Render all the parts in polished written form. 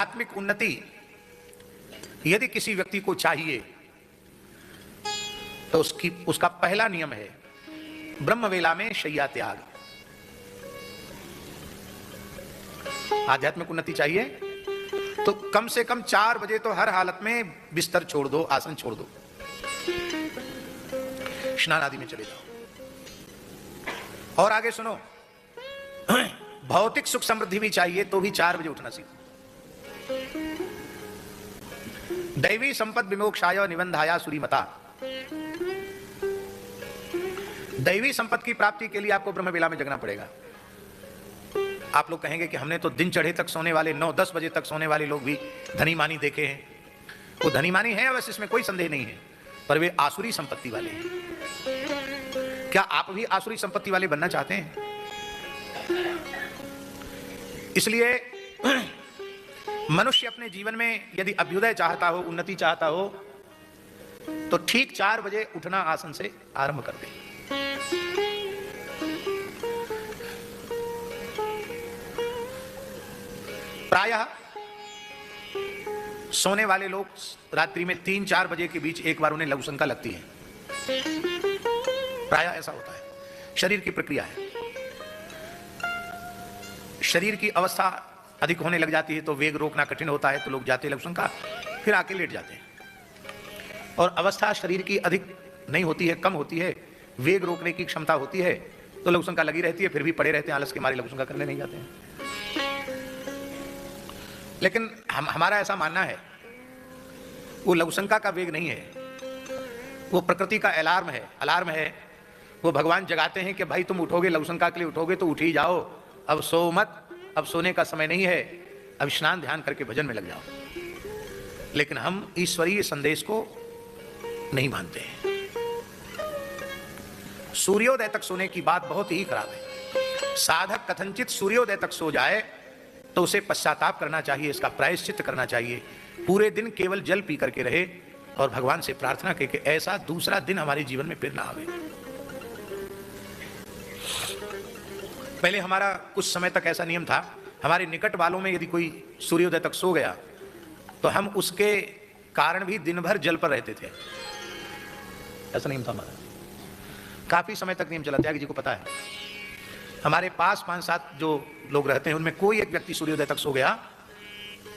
आध्यात्मिक उन्नति यदि किसी व्यक्ति को चाहिए तो उसका पहला नियम है ब्रह्म वेला में शय्या त्याग। आध्यात्मिक उन्नति चाहिए तो कम से कम 4 बजे तो हर हालत में बिस्तर छोड़ दो, आसन छोड़ दो, स्नान आदि में चले जाओ। और आगे सुनो, भौतिक सुख समृद्धि भी चाहिए तो भी 4 बजे उठना सीखो। दैवी संपद विमोक्षाय निबंधाया सूरीमता। दैवी संपत्ति की प्राप्ति के लिए आपको ब्रह्म वेला में जगना पड़ेगा। आप लोग कहेंगे कि हमने तो दिन चढ़े तक सोने वाले, 9-10 बजे तक सोने वाले लोग भी धनी मानी देखे हैं। वो धनी मानी है अवश्य, इसमें कोई संदेह नहीं है, पर वे आसुरी संपत्ति वाले हैं। क्या आप भी आसुरी संपत्ति वाले बनना चाहते हैं? इसलिए मनुष्य अपने जीवन में यदि अभ्युदय चाहता हो, उन्नति चाहता हो, तो ठीक 4 बजे उठना आसन से आरंभ कर दे। प्रायः सोने वाले लोग रात्रि में 3-4 बजे के बीच एक बार उन्हें लघुशंका लगती है। प्रायः ऐसा होता है, शरीर की प्रक्रिया है। शरीर की अवस्था अधिक होने लग जाती है तो वेग रोकना कठिन होता है, तो लोग जाते लघुशंका, फिर आके लेट जाते हैं। और अवस्था शरीर की अधिक नहीं होती है, कम होती है, वेग रोकने की क्षमता होती है, तो लघुशंका लगी रहती है, फिर भी पड़े रहते हैं, आलस के मारे लघुशंका करने नहीं जाते हैं। लेकिन हमारा ऐसा मानना है वो लघुशंका का वेग नहीं है, वो प्रकृति का अलार्म है। वो भगवान जगाते हैं कि भाई तुम उठोगे, लघुशंका के लिए उठोगे तो उठ ही जाओ, अब सो मत, अब सोने का समय नहीं है, अब स्नान ध्यान करके भजन में लग जाओ। लेकिन हम ईश्वरीय संदेश को नहीं मानते हैं। सूर्योदय तक सोने की बात बहुत ही खराब है। साधक कथनचित सूर्योदय तक सो जाए तो उसे पश्चाताप करना चाहिए, इसका प्रायश्चित करना चाहिए। पूरे दिन केवल जल पी करके रहे और भगवान से प्रार्थना करके ऐसा दूसरा दिन हमारे जीवन में फिर ना आवे। पहले हमारा कुछ समय तक ऐसा नियम था, हमारे निकट वालों में यदि कोई सूर्योदय तक सो गया तो हम उसके कारण भी दिन भर जल पर रहते थे। ऐसा नियम था हमारा, काफी समय तक नियम चला। त्यागी जी को पता है, हमारे पास 5-7 जो लोग रहते हैं उनमें कोई एक व्यक्ति सूर्योदय तक सो गया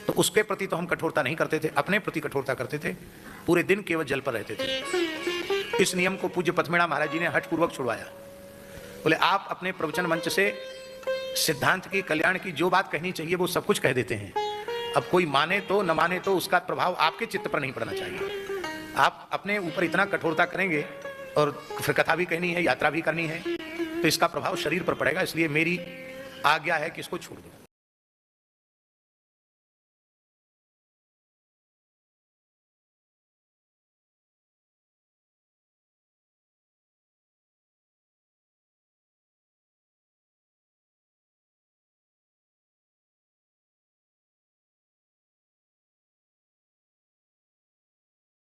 तो उसके प्रति तो हम कठोरता नहीं करते थे, अपने प्रति कठोरता करते थे। पूरे दिन केवल जल पर रहते थे। इस नियम को पूज्य पथमेड़ा महाराज जी ने हठपूर्वक छुड़वाया। बोले आप अपने प्रवचन मंच से सिद्धांत की, कल्याण की जो बात कहनी चाहिए वो सब कुछ कह देते हैं। अब कोई माने तो न माने तो उसका प्रभाव आपके चित्त पर नहीं पड़ना चाहिए। आप अपने ऊपर इतना कठोरता करेंगे और फिर कथा भी कहनी है, यात्रा भी करनी है, तो इसका प्रभाव शरीर पर पड़ेगा। इसलिए मेरी आज्ञा है कि इसको छोड़ दो।